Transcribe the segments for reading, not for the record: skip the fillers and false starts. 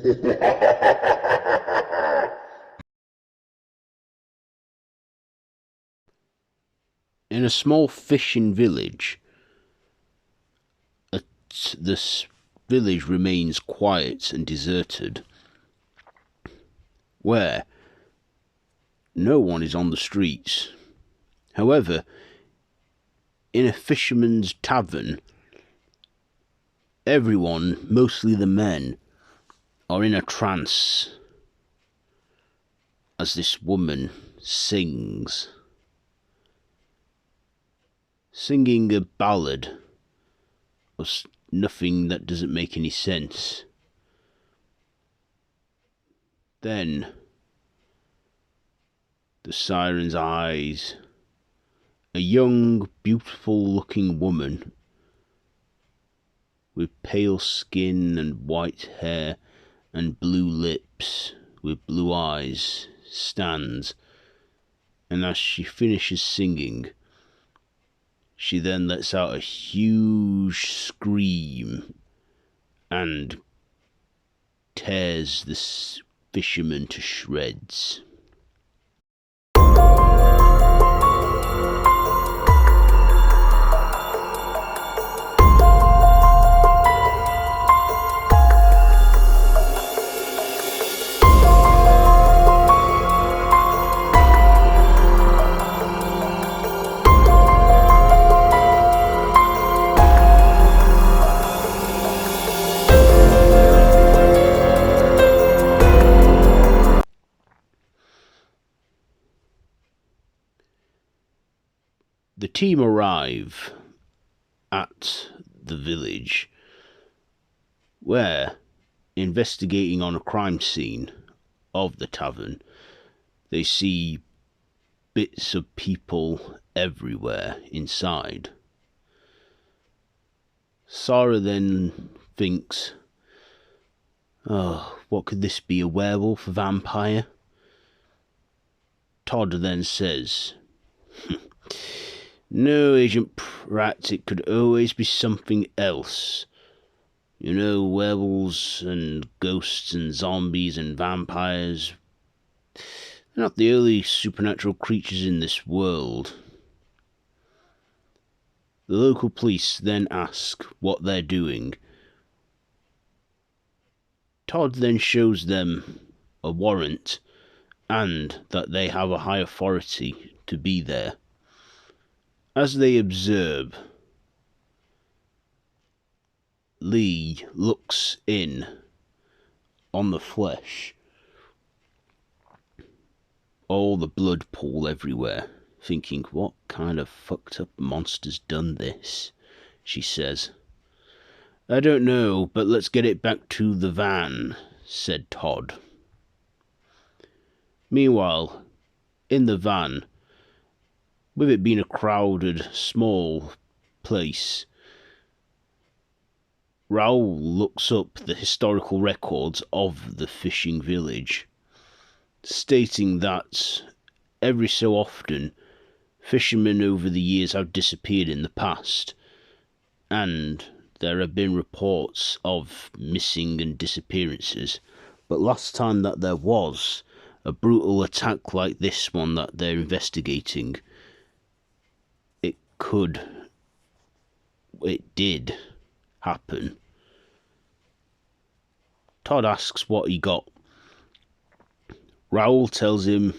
In a small fishing village, this village remains quiet and deserted, where no one is on the streets. However, in a fisherman's tavern, everyone, mostly the men, are in a trance as this woman sings a ballad of nothing that doesn't make any sense. Then the siren's eyes, a young, beautiful-looking woman with pale skin and white hair and blue lips with blue eyes, stands, and as she finishes singing, she then lets out a huge scream and tears this fisherman to shreds. The team arrive at the village where, investigating on a crime scene of the tavern, they see bits of people everywhere inside. Sarah then thinks, oh, what could this be, a werewolf, a vampire? Todd then says, no, Agent Pratt, it could always be something else. You know, werewolves and ghosts and zombies and vampires, they're not the only supernatural creatures in this world. The local police then ask what they're doing. Todd then shows them a warrant and that they have a high authority to be there. As they observe, Lee looks in on the flesh. All the blood pool everywhere, thinking, what kind of fucked up monster's done this? She says. I don't know, but let's get it back to the van, said Todd. Meanwhile, in the van, with it being a crowded, small place, Raoul looks up the historical records of the fishing village, stating that every so often fishermen over the years have disappeared in the past, and there have been reports of missing and disappearances, but last time that there was a brutal attack like this one that they're investigating, it did happen. Todd asks what he got. Raoul tells him,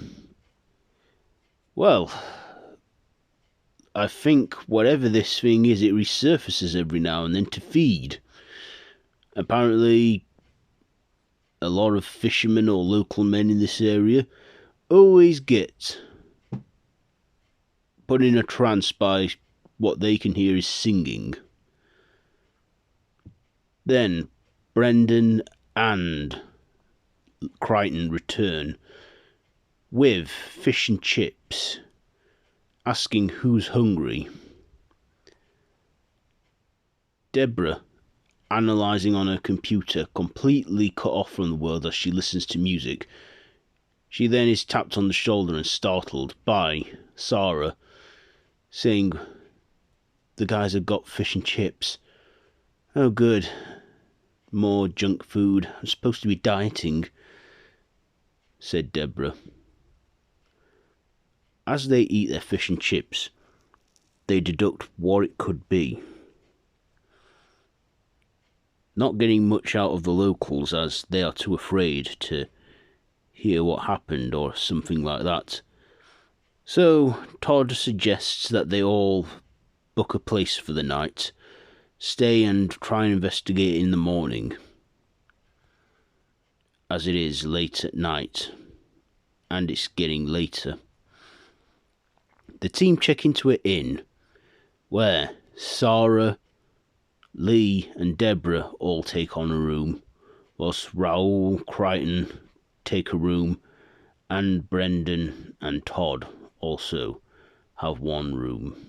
well, I think whatever this thing is, it resurfaces every now and then to feed. Apparently, a lot of fishermen or local men in this area always get put in a trance by what they can hear is singing. Then Brendan and Crichton return with fish and chips, asking who's hungry. Deborah, analysing on her computer, completely cut off from the world as she listens to music. She then is tapped on the shoulder and startled by Sarah, saying, the guys have got fish and chips. Oh good, more junk food. I'm supposed to be dieting, said Deborah. As they eat their fish and chips, they deduct what it could be. Not getting much out of the locals as they are too afraid to hear what happened or something like that. So Todd suggests that they all book a place for the night, stay and try and investigate in the morning, as it is late at night and it's getting later. The team check into an inn where Sarah, Lee and Deborah all take on a room, whilst Raoul, Crichton take a room, and Brendan and Todd also have one room.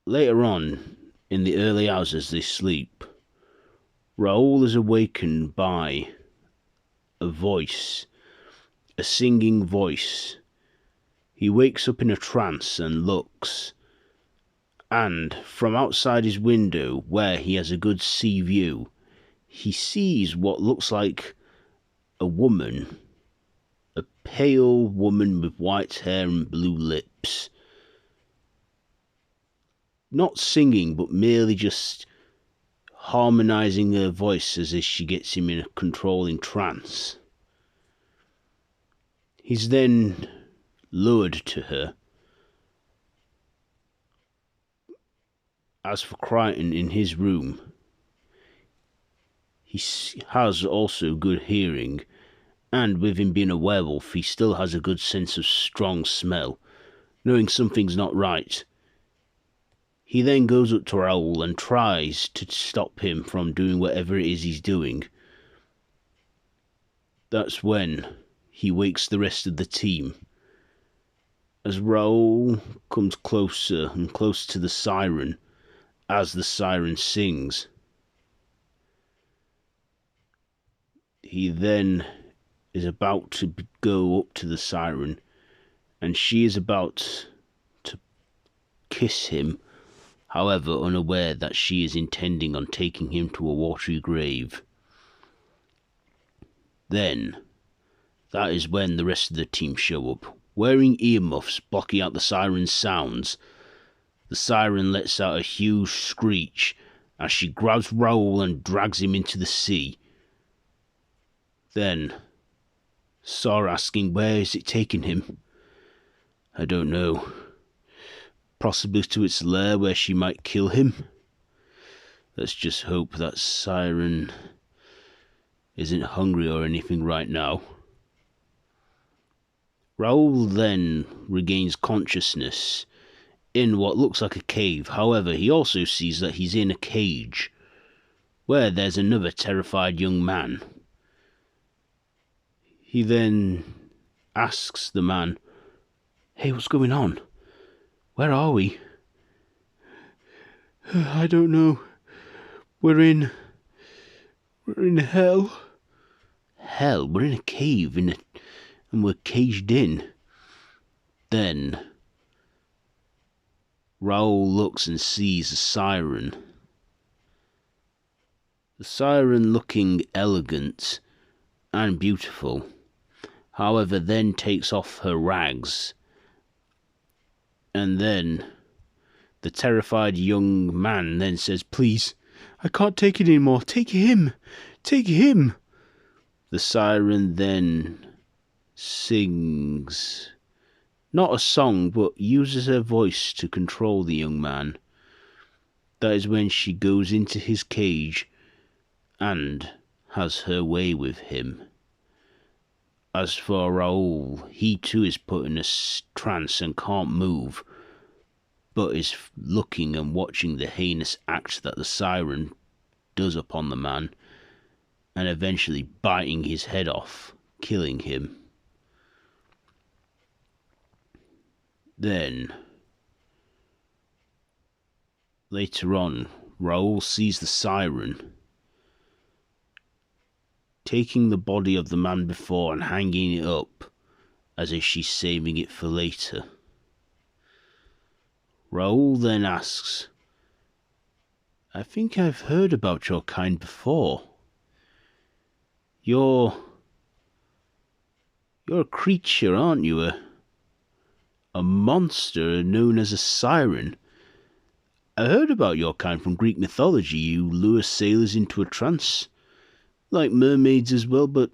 Later on, in the early hours as they sleep, Raoul is awakened by a voice, a singing voice. He wakes up in a trance and looks, and from outside his window, where he has a good sea view, he sees what looks like a woman, a pale woman with white hair and blue lips. Not singing, but merely just harmonizing her voice as if she gets him in a controlling trance. He's then lured to her. As for Crichton in his room, he has also good hearing, and with him being a werewolf, he still has a good sense of strong smell, knowing something's not right. He then goes up to Raoul and tries to stop him from doing whatever it is he's doing. That's when he wakes the rest of the team. As Raoul comes closer and closer to the siren, as the siren sings, he then is about to go up to the siren, and she is about to kiss him, however unaware that she is intending on taking him to a watery grave. Then, that is when the rest of the team show up, wearing earmuffs blocking out the siren's sounds. The siren lets out a huge screech as she grabs Raoul and drags him into the sea. Then, Sarah asking where is it taking him? I don't know. Possibly to its lair where she might kill him. Let's just hope that Siren isn't hungry or anything right now. Raoul then regains consciousness in what looks like a cave. However, he also sees that he's in a cage where there's another terrified young man. He then asks the man, "Hey, what's going on? Where are we?" "I don't know. We're in hell." Hell? We're in a cave and we're caged in. Then Raoul looks and sees a siren. The siren looking elegant and beautiful, however, then takes off her rags, and then the terrified young man then says, "Please, I can't take it anymore. Take him. Take him." The siren then sings, not a song, but uses her voice to control the young man. That is when she goes into his cage and has her way with him. As for Raoul, he too is put in a trance and can't move, but is looking and watching the heinous act that the siren does upon the man, and eventually biting his head off, killing him. Then, later on, Raoul sees the siren taking the body of the man before and hanging it up as if she's saving it for later. Raoul then asks, I think I've heard about your kind before. You're a creature, aren't you? A monster known as a siren. I heard about your kind from Greek mythology. You lure sailors into a trance, like mermaids as well, but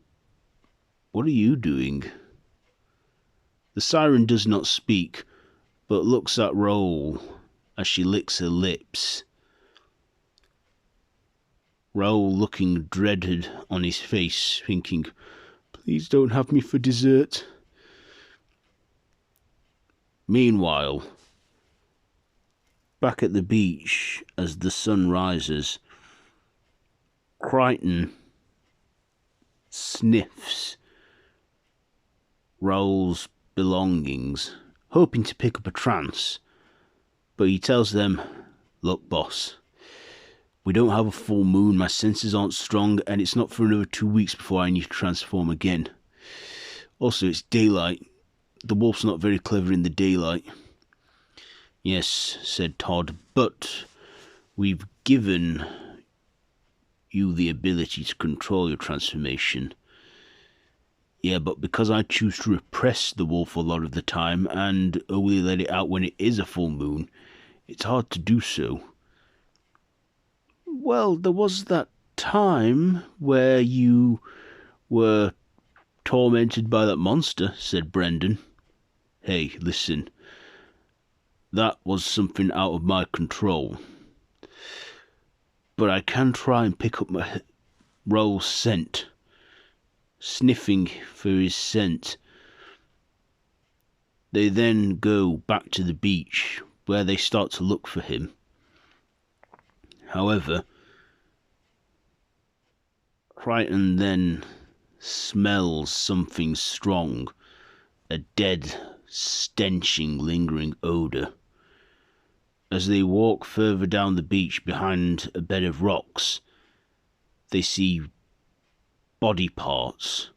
what are you doing? The siren does not speak, but looks at Raoul as she licks her lips. Raoul looking dreaded on his face, thinking, please don't have me for dessert. Meanwhile, back at the beach, as the sun rises, Crichton sniffs Raoul's belongings, hoping to pick up a trance, but he tells them, look, boss, we don't have a full moon, my senses aren't strong, and it's not for another 2 weeks before I need to transform again. Also, it's daylight. The wolf's not very clever in the daylight. Yes, said Todd, but we've given you the ability to control your transformation. Yeah, but because I choose to repress the wolf a lot of the time and only let it out when it is a full moon, it's hard to do so. Well, there was that time where you were tormented by that monster, said Brendan. Hey, listen. That was something out of my control. But I can try and pick up my Raoul's scent. Sniffing for his scent. They then go back to the beach, where they start to look for him. However, Crichton then smells something strong, a dead, stenching, lingering odour. As they walk further down the beach behind a bed of rocks, they see body parts,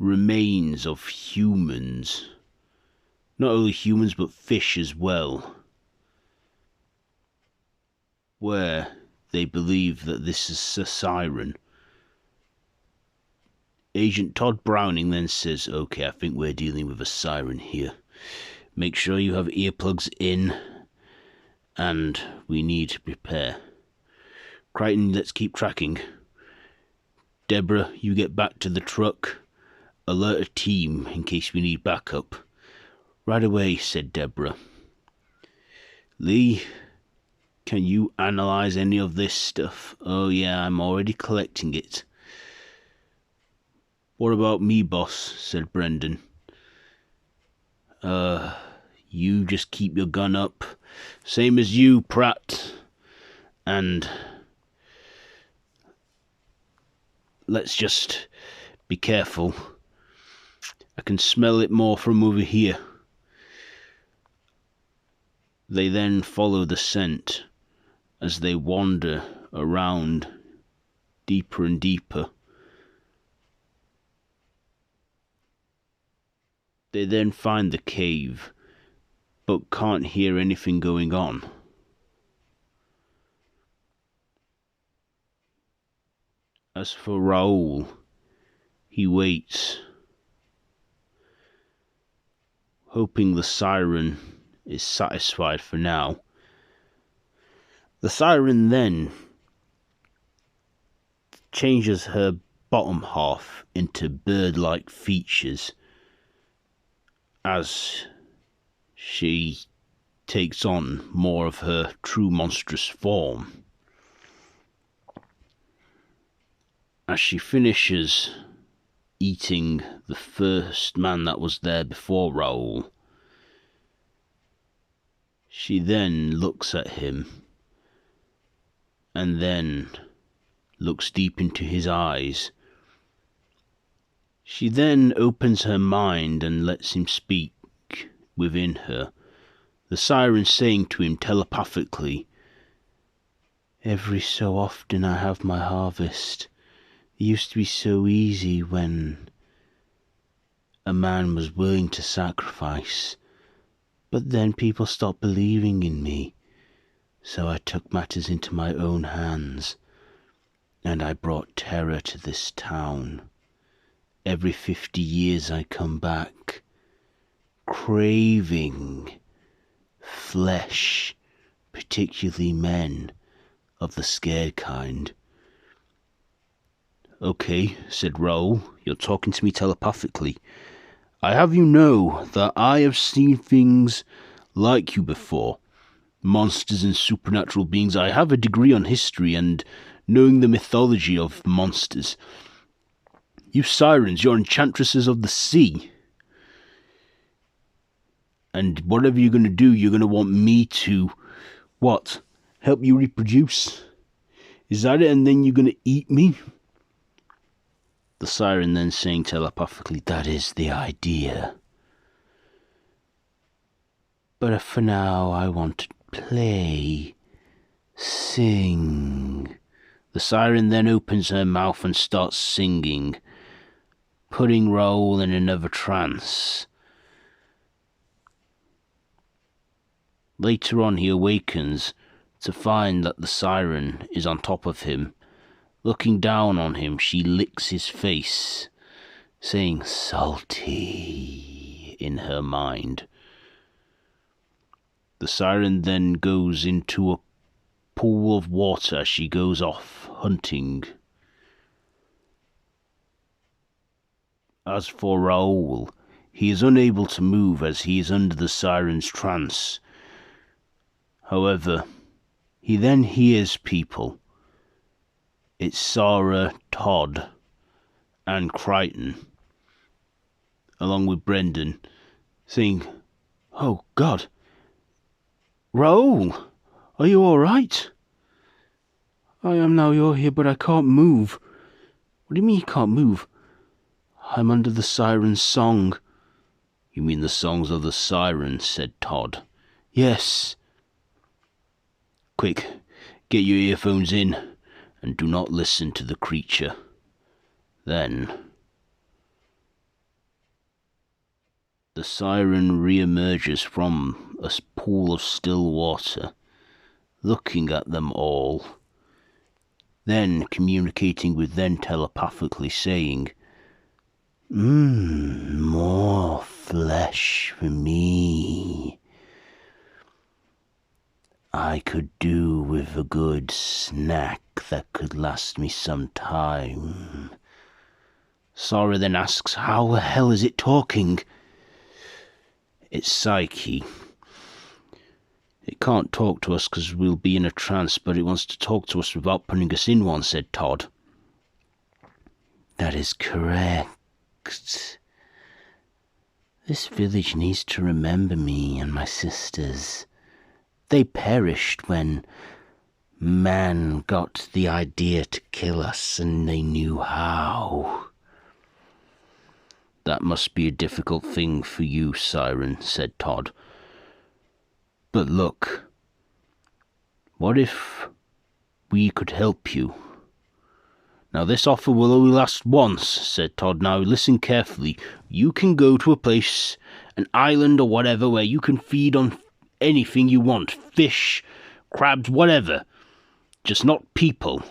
remains of humans. Not only humans, but fish as well. Where they believe that this is a siren. Agent Todd Browning then says, okay, I think we're dealing with a siren here. Make sure you have earplugs in, and we need to prepare. Crichton, let's keep tracking. Deborah, you get back to the truck. Alert a team in case we need backup. Right away, said Deborah. Lee, can you analyze any of this stuff? Oh yeah, I'm already collecting it. What about me, boss? Said Brendan. You just keep your gun up. Same as you, Pratt. And let's just be careful. I can smell it more from over here. They then follow the scent as they wander around deeper and deeper. They then find the cave, but can't hear anything going on. As for Raoul, he waits, hoping the siren is satisfied for now. The siren then changes her bottom half into bird-like features as she takes on more of her true monstrous form. As she finishes eating the first man that was there before Raoul, she then looks at him and then looks deep into his eyes. She then opens her mind and lets him speak within her, the siren saying to him telepathically, every so often I have my harvest. It used to be so easy when a man was willing to sacrifice, but then people stopped believing in me. So I took matters into my own hands, and I brought terror to this town. Every 50 years I come back, craving flesh, particularly men of the scared kind. Okay, said Raoul, you're talking to me telepathically. I have you know that I have seen things like you before. Monsters and supernatural beings. I have a degree on history and knowing the mythology of monsters. You sirens, you're enchantresses of the sea. And whatever you're going to do, you're going to want me to, what? Help you reproduce? Is that it? And then you're going to eat me? The siren then saying telepathically, that is the idea. But for now, I want to play, sing. The siren then opens her mouth and starts singing, putting Raoul in another trance. Later on, he awakens to find that the siren is on top of him. Looking down on him, she licks his face, saying salty in her mind. The siren then goes into a pool of water as she goes off hunting. As for Raoul, he is unable to move as he is under the siren's trance. However, he then hears people. It's Sarah, Todd, and Crichton, along with Brendan, saying, "Oh God, Raoul, are you all right?" "I am now you're here, but I can't move." "What do you mean you can't move?" "I'm under the siren's song." "You mean the songs of the siren?" said Todd. "Yes." "Quick, get your earphones in, and do not listen to the creature." Then the siren re-emerges from a pool of still water, looking at them all, then communicating with them telepathically, saying, more flesh for me. I could do with a good snack that could last me some time." Sarah then asks, "How the hell is it talking?" "It's Psyche. It can't talk to us because we'll be in a trance, but it wants to talk to us without putting us in one," said Todd. "That is correct. This village needs to remember me and my sisters. They perished when man got the idea to kill us, and they knew how." "That must be a difficult thing for you, Siren," said Todd. "But look, what if we could help you?" "Now this offer will only last once," said Todd. "Now listen carefully. You can go to a place, an island or whatever, where you can feed on anything you want. Fish, crabs, whatever. Just not people."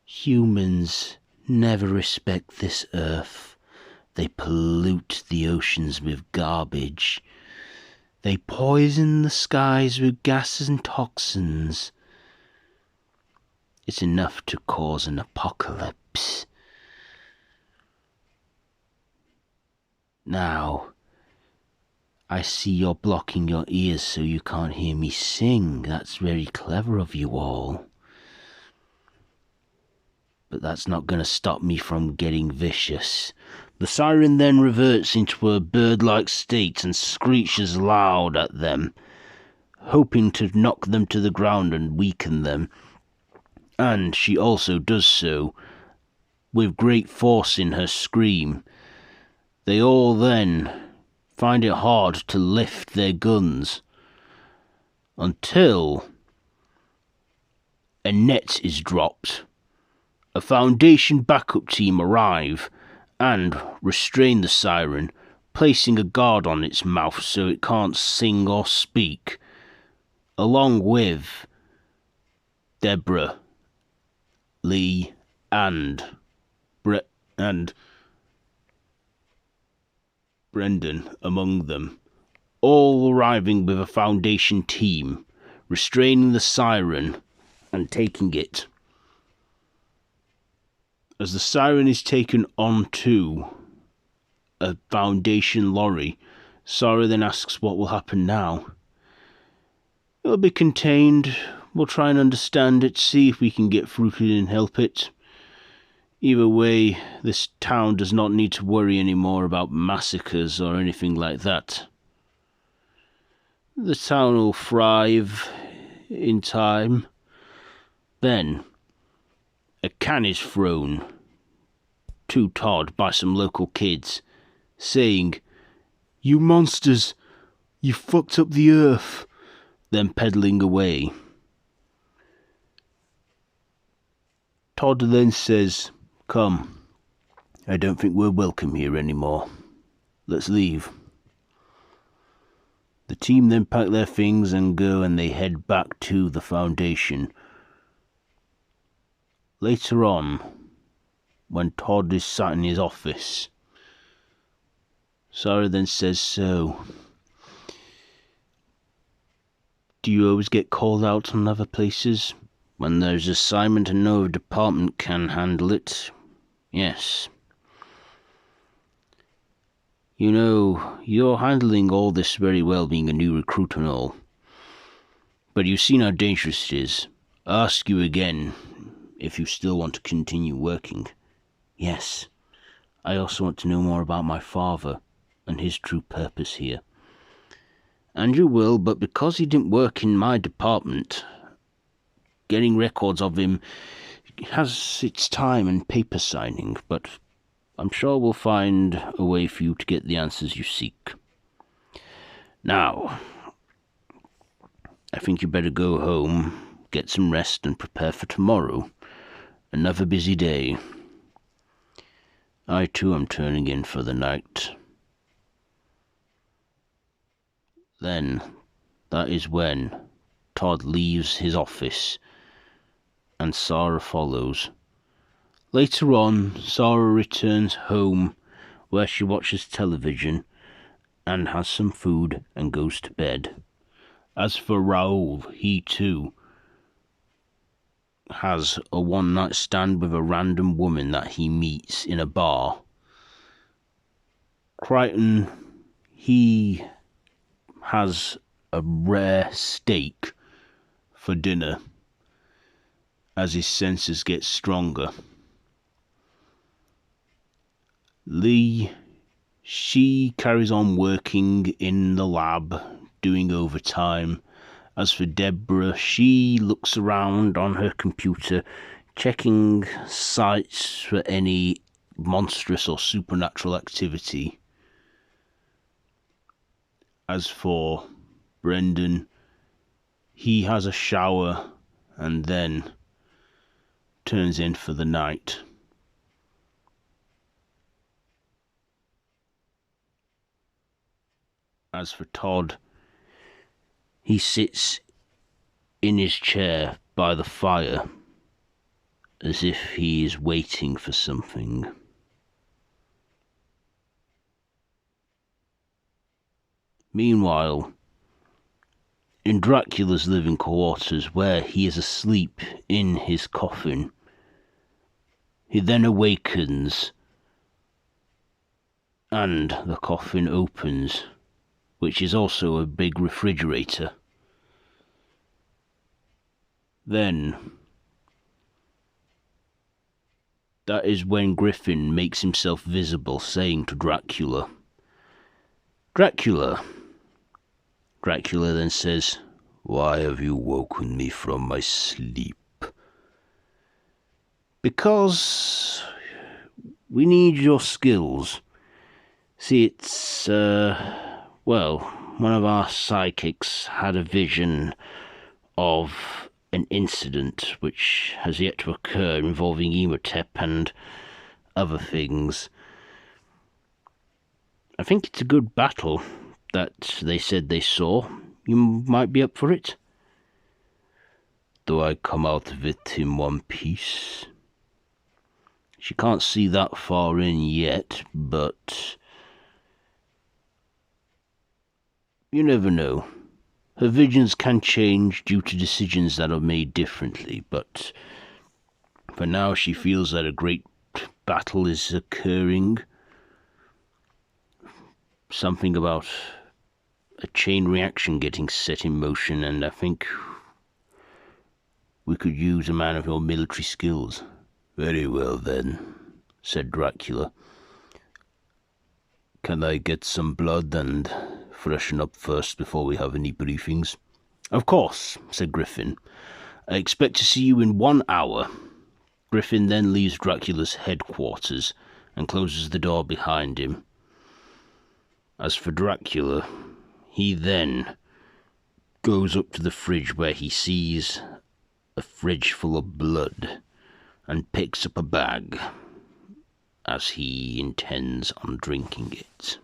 "Humans never respect this earth. They pollute the oceans with garbage. They poison the skies with gases and toxins. It's enough to cause an apocalypse. Now, I see you're blocking your ears so you can't hear me sing. That's very clever of you all. But that's not going to stop me from getting vicious." The siren then reverts into a bird-like state and screeches loud at them, hoping to knock them to the ground and weaken them. And she also does so with great force in her scream. They all then find it hard to lift their guns until a net is dropped. A Foundation backup team arrive and restrain the siren, placing a guard on its mouth so it can't sing or speak. along with Deborah, Lee, and Brett and Brendan among them, all arriving with a Foundation team, restraining the Siren and taking it. As the Siren is taken onto a Foundation lorry, Sarah then asks what will happen now. It'll be contained. We'll try and understand it, see if we can get through to it and help it. Either way, this town does not need to worry anymore about massacres or anything like that. The town will thrive in time. Then, a can is thrown to Todd by some local kids, saying, "You monsters, you fucked up the earth," then peddling away. Todd then says, "Come, I don't think we're welcome here anymore. Let's leave." The team then pack their things and go, and they head back to the Foundation. Later on, when Todd is sat in his office, Sarah then says, "So, do you always get called out on other places? When there's assignment and no department can handle it?" "Yes." "You know, you're handling all this very well, being a new recruit and all. But you've seen how dangerous it is. I'll ask you again if you still want to continue working." "Yes. I also want to know more about my father and his true purpose here." "And you will, but because he didn't work in my department, getting records of him has its time and paper signing, but I'm sure we'll find a way for you to get the answers you seek. Now, I think you better go home, get some rest, and prepare for tomorrow. Another busy day. I too am turning in for the night." Then, that is when Todd leaves his office, and Sarah follows. Later on, Sarah returns home, where she watches television and has some food and goes to bed. As for Raoul, he too has a one-night stand with a random woman that he meets in a bar. Crichton, he has a rare steak for dinner as his senses get stronger. Lee, she carries on working in the lab, doing overtime. As for Deborah, she looks around on her computer, checking sites for any monstrous or supernatural activity. As for Brendan, he has a shower and then turns in for the night. As for Todd, he sits in his chair by the fire as if he is waiting for something. Meanwhile, in Dracula's living quarters, where he is asleep in his coffin, he then awakens and the coffin opens, which is also a big refrigerator. Then, that is when Griffin makes himself visible, saying to Dracula, "Dracula." Dracula then says, "Why have you woken me from my sleep?" "Because we need your skills. See, it's, well, one of our psychics had a vision of an incident which has yet to occur involving Emotep and other things. I think it's a good battle that they said they saw. You might be up for it?" do I come out of it in one piece? She can't see that far in yet, but you never know. Her visions can change due to decisions that are made differently, but for now she feels that a great battle is occurring. Something about a chain reaction getting set in motion, and I think we could use a man of your military skills. Very well then, said Dracula. Can I get some blood and freshen up first before we have any briefings? Of course, said Griffin. I expect to see you in 1 hour. Griffin then leaves Dracula's headquarters and closes the door behind him. As for Dracula, he then goes up to the fridge where he sees a fridge full of blood and picks up a bag, as he intends on drinking it.